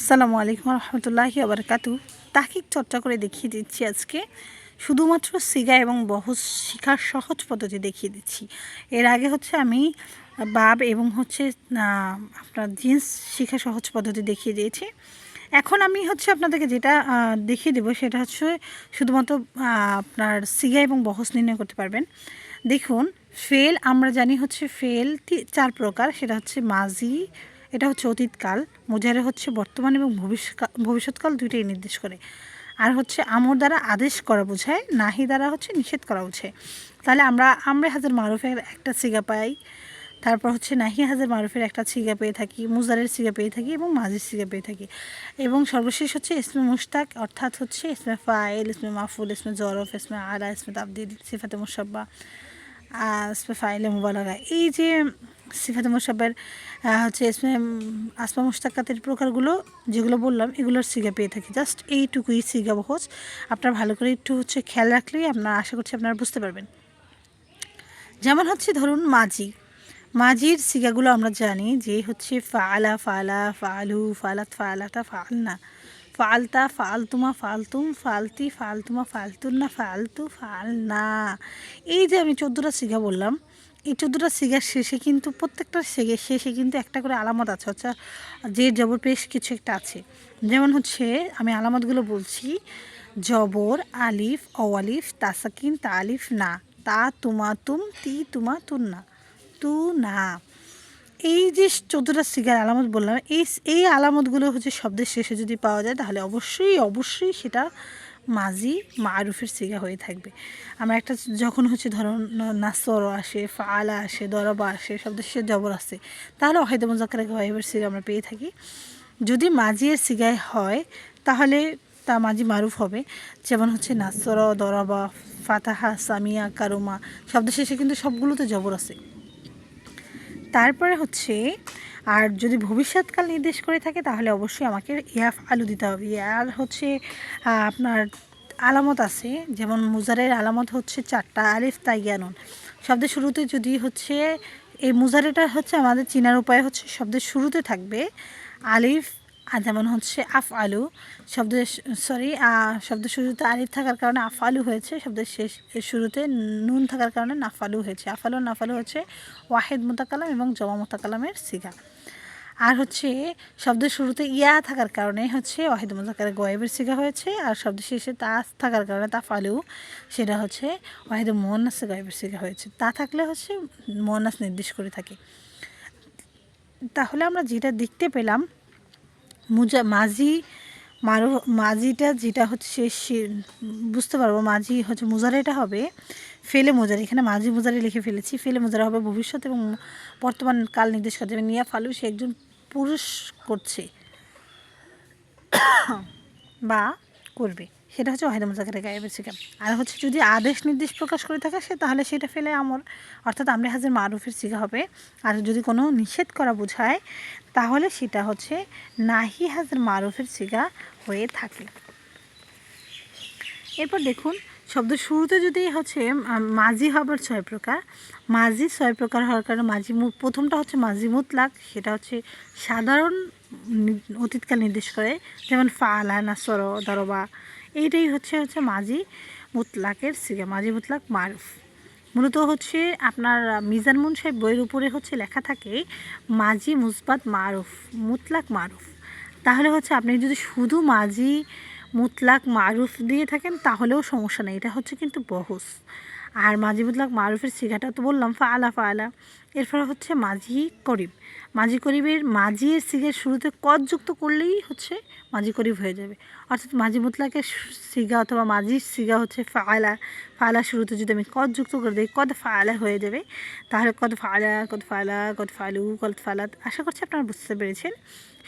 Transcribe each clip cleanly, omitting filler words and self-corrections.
আসসালামু আলাইকুম রহমতুল্লাহি আবরকাতু। তাহকিক চর্চা করে দেখিয়ে দিচ্ছি আজকে শুধুমাত্র সিগা এবং বহস শেখার সহজ পদ্ধতি দেখিয়ে দিচ্ছি। এর আগে আমি বাব এবং আপনার জিন্স শেখার সহজ পদ্ধতি দেখিয়ে দিয়েছি। এখন আমি আপনাদেরকে যেটা দেখিয়ে দেবো সেটা শুধুমাত্র আপনার সিগা এবং বহস নির্ণয় করতে পারবেন। দেখুন, ফেল আমরা জানি ফেল 4 প্রকার। সেটা মাজি, এটা অতীতকাল, মুজারে বর্তমান এবং ভবিষ্যৎকাল দুইটাই নির্দেশ করে। আর আমর দ্বারা আদেশ করা বোঝায়, নাহি দ্বারা নিষেধ করা বোঝায়। তাহলে আমরা হাজার মারুফের একটা সিগা পাই, তারপর নাহি হাজার মারুফের একটা সিগা পেয়ে থাকি, মুজারের সিগা পেয়ে থাকি এবং মাজির সিগা পেয়ে থাকি। এবং সর্বশেষ ইসমে মুশতাক, অর্থাৎ ইসমে ফাইল, ইসমে মাফুল, ইসমে জরফ, ইসমে আলা, ইসমে তাবদীল, সিফাতে মুশাব্বা, ইসমে ফাইলে মুবালাগা। এই যে সিফাতে মুশাব্বার ইসমে আসমা মুশতাকাতের প্রকারগুলো যেগুলো বললাম, এগুলোর সিগা পেয়ে থাকি। জাস্ট এইটুকুই সিগা বহজ। আপনার ভালো করে একটু খেয়াল রাখলেই আপনার আশা করছি আপনারা বুঝতে পারবেন। যেমন ধরুন মাজির সিগাগুলো আমরা জানি যে ফাআলা, ফাআলা, ফাআলু, ফাআলাত, ফাআলাতা, ফাআলনা, ফাআলতা, ফাআলতুমা, ফাআলতুম, ফাআলতি, ফাআলতুমা, ফাআলতুন্না, ফাআলতু, ফাআলনা। এই যে আমি 14টা সিগা বললাম, এই 14টা সিগার শেষে কিন্তু প্রত্যেকটা শেষে কিন্তু একটা করে আলামত আছে, যে জবর পেশ কিছু একটা আছে। যেমন আমি আলামতগুলো বলছি: জবর, আলিফ, অলিফ, তাসাকিন, তালিফ, না, তা, তুমা, তুম, তি, তুমা, তুন্না, তু, না। এই যে 14টা সিগার আলামত বললাম, এই আলামতগুলো শব্দের শেষে যদি পাওয়া যায় তাহলে অবশ্যই সেটা মাজি মারুফের সিগা হয়ে থাকবে। আমরা একটা যখন ধরুন নাসর আসে, ফাআলা আসে, দরবা আসে, শব্দের শেষে জবর আসে, তাহলে ওয়াহিদে মুজাক্কারে গায়েবের সিগা আমরা পেয়ে থাকি। যদি মাজিয়ের সিগায় হয় তাহলে তা মাজি মারুফ হবে। যেমন নাসর, দরবা, ফাতাহা, সামিয়া, কারুমা, শব্দের শেষে কিন্তু সবগুলোতে জবর আছে। তারপরে আর যদি ভবিষ্যৎকাল নির্দেশ করে থাকে তাহলে অবশ্যই আমাকে ইয়াফ আলু দিতে হবে। ইয়ার আপনার আলামত আছে, যেমন মুজারের আলামত 4টা: আলিফ, তা, ইয়া, নুন। শব্দের শুরুতে যদি এই মুজারেটা আমাদের চিনার উপায় শব্দের শুরুতে থাকবে আলিফ, আর যেমন আফ আলু, শব্দের শুরুতে আলিফ থাকার কারণে আফ আলু হয়েছে, শব্দের শুরুতে নুন থাকার কারণে নাফালু হয়েছে। আফালু নাফালু ওয়াহিদ মুতাকালাম এবং জমা মুতাকালামের সিগা। আর শব্দের শুরুতে ইয়া থাকার কারণে ওয়াহিদ মুজাক্কারে গায়েবের সিগা হয়েছে, আর শব্দের শেষে তা থাকার কারণে তাফালু, সেটা ওয়াহিদ মুয়ান্নাসে গায়েবের সিগা হয়েছে। তা থাকলে মুয়ান্নাস নির্দেশ করে থাকে। তাহলে আমরা যেটা দেখতে পেলাম, মাজিটা যেটা বুঝতে পারবো, মাজি মুজারেটা হবে ফেলে মুজারি। এখানে মাজি মুজারি লিখে ফেলেছি। ফেলে মুজারি হবে ভবিষ্যৎ এবং বর্তমান কাল নির্দেশ করতে হবে। নিয়া ফালু, সে একজন পুরুষ করছে বা করবে, সেটা ওয়াহিদ মুজাক্কারে গায়েবের সিগা। আর যদি আদেশ নির্দেশ প্রকাশ করে থাকে তাহলে সেটা ফেলে আমর, অর্থাৎ আমরে হাজির মারুফের সিগা হবে। আর যদি কোনো নিষেধ করা বোঝায় তাহলে সেটা নাহি হাজির মারুফের সিগা হয়ে থাকে। এরপর দেখুন, শব্দ শুরুতে যদি মাজি হবার 6 প্রকার। মাজি 6 প্রকার হওয়ার কারণে প্রথমটা মাজি মুতলাক, সেটা সাধারণ অতীতকাল নির্দেশ করে, যেমন ফাআলা, নাসর, দরবা। এইটাই মাজি মুতলাকের সিগা, মাজি মুতলাক মারুফ। মূলত আপনার মিজান মুন সাহেব বইয়ের উপরে লেখা থাকে মাজি মুসবাত মারুফ, মুতলাক মারুফ। তাহলে আপনি যদি শুধু মাজি মুতলাক মারুফ দিয়ে থাকেন তাহলেও সমস্যা নেই, এটা কিন্তু বহস। আর মাজি মুতলাক মারুফের সিগাটা তো বললাম ফাআলা, ফাআলা। এরপর মাজি করিব। মাজি করিবের মাজিয়ের সিগার শুরুতে কদ যুক্ত করলেই মাজি করিব হয়ে যাবে। অর্থাৎ মাজি মুতলাকের সিগা অথবা মাজির সিগা ফাআলা। ফাআলা শুরুতে যদি আমি কদ যুক্ত করে দিই, কদ ফাআলা হয়ে যাবে। তাহলে কদ ফাআলা, কদ ফাআলা, কদ ফালু, কদ ফালাত। আশা করছি আপনারা বুঝতে পেরেছেন।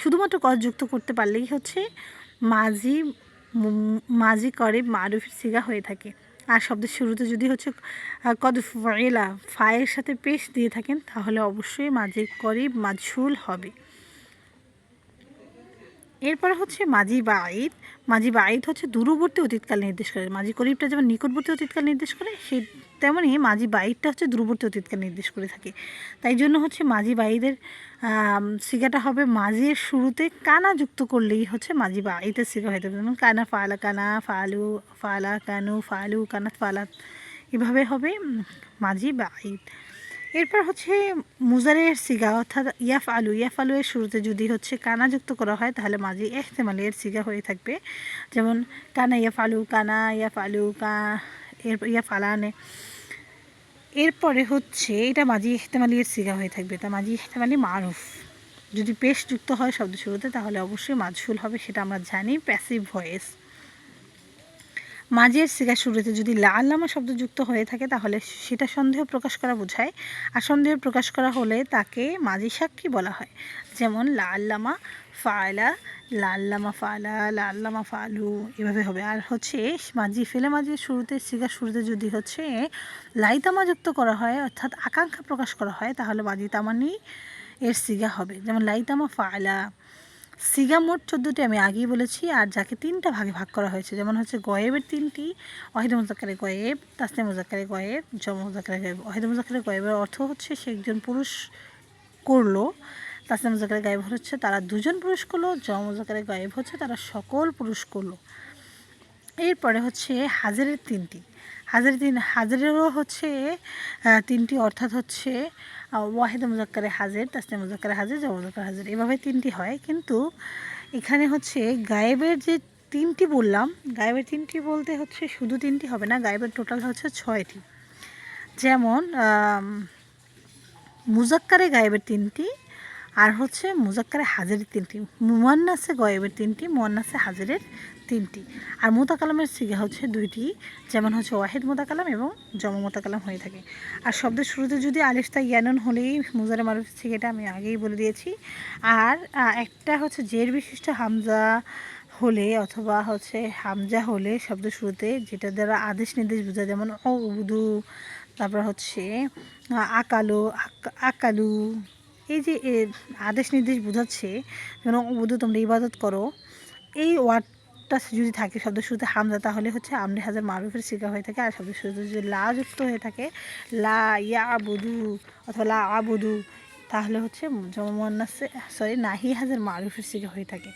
শুধুমাত্র কদ যুক্ত করতে পারলেই মাজি করিব মারুফের সিগা হয়ে থাকে। আর শব্দের শুরুতে যদি কদ ফাইলা, ফায়ের সাথে পেশ দিয়ে থাকেন তাহলে অবশ্যই মাজি করিব মাজহুল হবে। এরপরে হচ্ছে মাজি বাঈদ। মাজি বাঈদ হচ্ছে দূরবর্তী অতীতকাল নির্দেশ করে। মাজি করিবটা যেমন নিকটবর্তী অতীতকাল নির্দেশ করে, সেই তেমনই মাজি বাঈদটা হচ্ছে দূরবর্তী অতীতকাল নির্দেশ করে থাকে। তাই জন্য হচ্ছে মাজি বাঈদের সিগাটা হবে মাজির শুরুতে কানা যুক্ত করলেই হচ্ছে মাজি বাঈদের সিগা হয়ে যাবে। যেমন কানা ফালা কানা, ফালু ফালা কানু, ফালু কানাত ফালাত, এভাবে হবে মাজি বাঈদ। এরপর হচ্ছে মুজারের সিগা অর্থাৎ ইয়াফ আলু এর শুরুতে যদি হচ্ছে কানা যুক্ত করা হয় তাহলে মাজি এহতেমালি এর সিগা হয়ে থাকবে। যেমন কানা ইয়াফ আলু ইয়াফালানে। এরপরে হচ্ছে এটা মাজি এহতেমালি এর সিগা হয়ে থাকবে, তা মাজি এহতেমালি মারুফ। যদি পেশ যুক্ত হয় শব্দ শুরুতে তাহলে অবশ্যই মাজহুল হবে, সেটা আমরা জানি, প্যাসিভ ভয়েস। মাঝের সিগা শুরুতে যদি লা আল্লামা শব্দ যুক্ত হয়ে থাকে তাহলে সেটা সন্দেহ প্রকাশ করা বোঝায়, আর সন্দেহ প্রকাশ করা হলে তাকে মাজি সাক্ষী বলা হয়। যেমন লা আল্লামা ফায়লা, লা আল্লামা ফালা, লা আল্লামা ফালু, এভাবে হবে। আর হচ্ছে মাঝির শুরুতে সিগা শুরুতে যদি হচ্ছে লাইতামা যুক্ত করা হয় অর্থাৎ আকাঙ্ক্ষা প্রকাশ করা হয় তাহলে মাজি তামানি এর সিগা হবে। যেমন লাইতামা ফায়লা। সিগা মোট 14টি আমি আগেই বলেছি, আর যাকে 3টা ভাগে ভাগ করা হয়েছে। যেমন হচ্ছে গয়েবের 3টি, ওয়াহিদ মুজাক্কারে গয়েব, তাসনিয়া মুজাক্কারে গয়েব, জমা মুজাক্কারে গয়েব। ওয়াহিদ মুজাক্কারে গয়েবের অর্থ হচ্ছে সে একজন পুরুষ করলো, তাসনিয়া মুজাক্কারে গায়েব হচ্ছে তারা দুজন পুরুষ করলো, জমা মুজাক্কারে গায়েব হচ্ছে তারা সকল পুরুষ করলো। এরপরে হচ্ছে হাজারের 3টি, হাজারেরও হচ্ছে 3টি, অর্থাৎ হচ্ছে ওয়াহিদ মুজাক্কারে হাজির, তাসনিয়া মুজাক্কারে হাজির, জমা মুজাক্কারে হাজির, এভাবে 3টি হয়। কিন্তু এখানে হচ্ছে গায়েবের যে 3টি বললাম, গায়েবের 3টি বলতে হচ্ছে শুধু 3টি হবে না, গায়েবের টোটাল হচ্ছে 6টি। যেমন মুজাক্কারে গায়েবের 3টি, আর হচ্ছে মুজাক্কারে হাজিরের 3টি, মুয়ান্নাসে গায়েবের 3টি, মুয়ান্নাসে হাজিরের 3টি, আর মুতাকালামের সিগা হচ্ছে 2টি। যেমন হচ্ছে ওয়াহিদ মুতাকালাম এবং জমা মুতাকালাম হয়ে থাকে। আর শব্দের শুরুতে যদি আলিফ তা ইয়ানুন হলেই মুজারে মারুফ সিগাটা আমি আগেই বলে দিয়েছি। আর একটা হচ্ছে জের বিশিষ্ট হামজা হলে অথবা হচ্ছে হামজা হলে শব্দ শুরুতে, যেটা দ্বারা আদেশ নির্দেশ বোঝায়, যেমন উদু, তারপর হচ্ছে আকালু, এই যে আদেশ নির্দেশ বোঝাচ্ছে, যেমন উদু তোমরা ইবাদত করো, এই ওয়ার্ডটা যদি থাকে শব্দ শুরুতে হামজা তাহলে হচ্ছে আমরে হাজার মারুফের সিগা হয়ে থাকে। আর শব্দ শুরুতে যদি লা যুক্ত হয়ে থাকে, লা ইয়া আবুদু অথবা লা আবুদু, তাহলে হচ্ছে নাহি হাজার মারুফের সিগা হয়ে থাকে।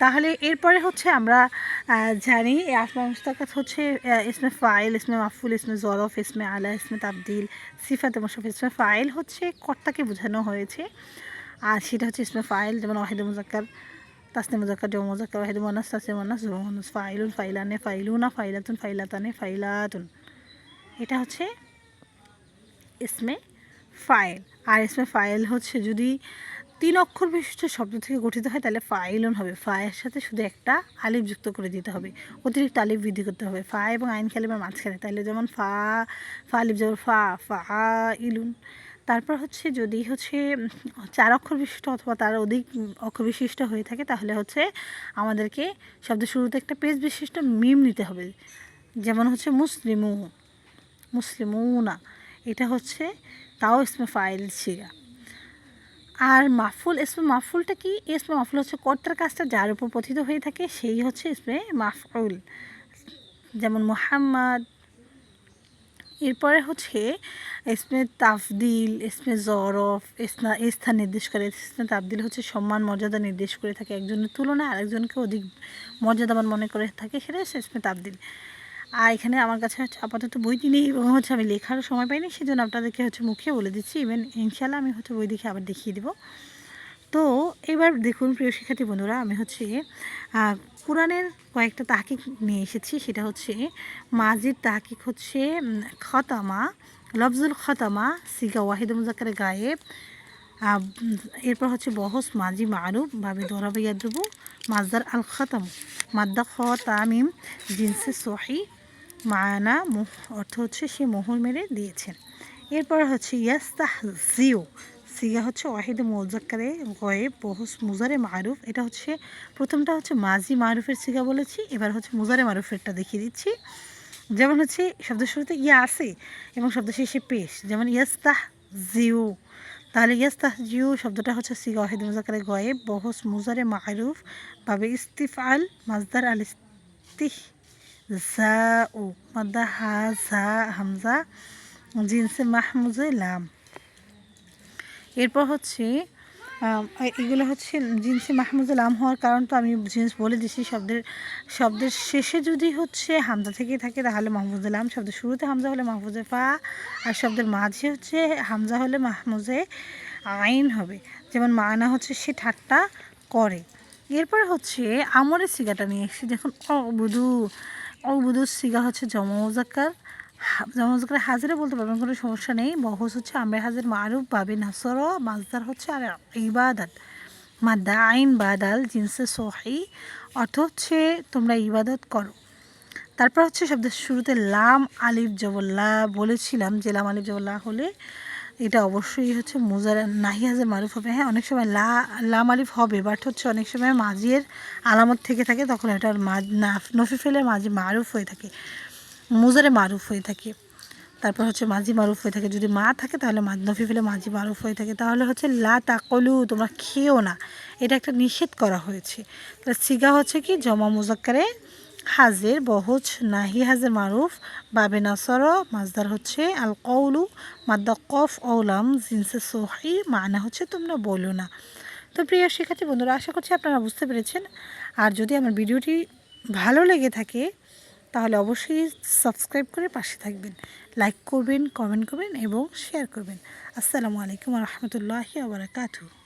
তাহলে এরপরে হচ্ছে আমরা জানি আসমা মুশতাকাত হচ্ছে ইসমে ফাইল, ইসমে মাফুল, ইসমে জরফ, ইসমে আলা, ইসমে তাবদিল, সিফাতে মুশাফ। ইসমে ফাইল হচ্ছে কর্তাকে বোঝানো হয়েছে, আর সেটা হচ্ছে ইসমে ফাইল। যেমন ওয়াহিদ মুজাক্কার, তাসনিয়া মুজাক্কার, জমা মুজাক্কার, ওয়াহিদ মুয়ান্নাস, তাসনিয়া মুয়ান্নাস, জমা মুয়ান্নাস, ফাইলুন, ফাইলানে, ফাইলুনা, ফাইলাতুন, ফাইলাতানে, ফাইলাতুন, এটা হচ্ছে ইসমে ফাইল। আর ইসমে ফাইল হচ্ছে যদি 3 অক্ষর বিশিষ্ট শব্দ থেকে গঠিত হয় তাহলে ফাইলুন হবে। ফায়ের সাথে শুধু একটা আলিফ যুক্ত করে দিতে হবে, অতিরিক্ত আলিফ বৃদ্ধি করতে হবে ফা এবং আইন কালিমার মাঝখানে। তাহলে যেমন ফা আলিফ জবর ফা ইলুন। তারপর হচ্ছে যদি হচ্ছে 4 অক্ষর বিশিষ্ট অথবা তার অধিক অক্ষর বিশিষ্ট হয়ে থাকে তাহলে হচ্ছে আমাদেরকে শব্দ শুরুতে একটা পেজ বিশিষ্ট মিম নিতে হবে। যেমন হচ্ছে মুসলিমুনা, এটা হচ্ছে তাও ইসমে ফাইল সিগা। আর মাফুল, ইসমে মাফুলটা কি? ইসমে মাফুল হচ্ছে কর্তার কাজটা যার উপর পতিত হয়ে থাকে সেই হচ্ছে ইসমে মাফউল। যেমন মুহাম্মদ। এরপরে হচ্ছে ইসমে তাফদিল, ইসমে জরফ, স্থান নির্দেশ করে। ইসমে তাফদিল হচ্ছে সম্মান মর্যাদা নির্দেশ করে থাকে, একজনের তুলনায় আরেকজনকে অধিক মর্যাদাবান মনে করে থাকে, সেটা হচ্ছে ইসমে তাফদিল। আর এখানে আমার কাছে হচ্ছে আপাতত বইটি নেই এবং হচ্ছে আমি লেখারও সময় পাইনি, সেজন্য আপনাদেরকে হচ্ছে মুখে বলে দিচ্ছি। ইভেন ইনশাল্লাহ আমি হচ্ছে বই দেখে আবার দেখিয়ে দেবো। তো এবার দেখুন প্রিয় শিক্ষার্থী বন্ধুরা, আমি হচ্ছে কোরআনের কয়েকটা তাহকিক নিয়ে এসেছি। সেটা হচ্ছে মাজির তাহকিক হচ্ছে খতামা, লফজুল খতামা, সিগা ওয়াহিদ মুজাক্কারে গায়েব। এরপর হচ্ছে বহস মাজি মারুফ ভাবে দরাবা ইয়াদরুবু, মাজদার আল খতাম, মাদ্দা খ তামিম, জিনসে সহি, মায়ানা অর্থ হচ্ছে সে মোহর মেরে দিয়েছেন। এরপর হচ্ছে ইয়াস্তাহজিউ, সিগা হচ্ছে ওয়াহিদ মুজাক্কারে গয়েব, বহস মুজারে মারুফ। এটা হচ্ছে প্রথমটা হচ্ছে মাজি মারুফের সিগা বলেছি, এবার হচ্ছে মুজারে মারুফেরটা দেখিয়ে দিচ্ছি। যেমন হচ্ছে শব্দ শুরুতে ইয়া আছে এবং শব্দ শেষে পেশ, যেমন ইয়াস্তাহজিউ, তাহলে ইয়াস্তাহজিউ শব্দটা হচ্ছে সিগা ওয়াহিদ মুজাক্কারে গয়েব, বহস মুজারে মারুফ, বাবে ইস্তিফআল, মাজদার আল ইস্তিহজাউ, মাদ্দা হা ঝা হামজা, জিনসে মাহমুজে লাম। এরপর হচ্ছে এগুলো হচ্ছে জিনসে মাহমুজুল আম হওয়ার কারণ তো আমি জিনিস বলে দিচ্ছি। শব্দের শেষে যদি হচ্ছে হামজা থেকে থাকে তাহলে মাহমুজুল আম, শব্দের শুরুতে হামজা হলে মাহফুজে ফা, আর শব্দের মাঝে হচ্ছে হামজা হলে মাহমুজে আইন হবে। যেমন মানা হচ্ছে সে ঠাট্টা করে। এরপরে হচ্ছে আমরের সিগাটা নিয়ে এসেছি। দেখুন অবুদু সিগা হচ্ছে জমা মুজাক্কার, জমা মুজাক্কার হাজিরে বলতে পারবেন, কোনো সমস্যা নেই। বহস হচ্ছে আমরে হাজির মারুফ, বাবে নাসর, মাজদার হচ্ছে আর ইবাদত, মাদ্দা আইন বাদাল, জিনসে সোহাই, অর্থ হচ্ছে তোমরা ইবাদত করো। তারপর হচ্ছে শব্দের শুরুতে লাম আলিফ জবল্লা বলেছিলাম যে লাম আলিফ জবল্লা হলে এটা অবশ্যই হচ্ছে মুজার নাহি হাজের মারুফ হবে। হ্যাঁ, অনেক সময় লাম আলিফ হবে, বাট হচ্ছে অনেক সময় মাজির আলামত থেকে থাকে, তখন এটা নফি ফেলে মাঝি মারুফ হয়ে থাকে, মুজারে মারুফ হয়ে থাকে। তারপর হচ্ছে মাঝি মারুফ হয়ে থাকে, যদি মা থাকে তাহলে নফি ফেলে মাঝি মারুফ হয়ে থাকে। তাহলে হচ্ছে লা তাকলু, তোমরা খেও না, এটা একটা নিষেধ করা হয়েছে। তাহলে সিগা হচ্ছে কি জমা মুজাক্কারে হাজের, বহজ নাহি হাজের মারুফ, বাবে নাসর, মাজদার হচ্ছে আল কৌলু, মাদ্দা কফ ওলাম, জিনসে সোহি, মানা হচ্ছে তোমরা বলো না। তো প্রিয় শিক্ষার্থী বন্ধুরা, আশা করছি আপনারা বুঝতে পেরেছেন। আর যদি আমার ভিডিওটি ভালো লেগে থাকে তাহলে অবশ্যই সাবস্ক্রাইব করে পাশে থাকবেন, লাইক করবেন, কমেন্ট করবেন এবং শেয়ার করবেন। আসসালামু আলাইকুম ওয়া রাহমাতুল্লাহি ওয়া বারাকাতুহু।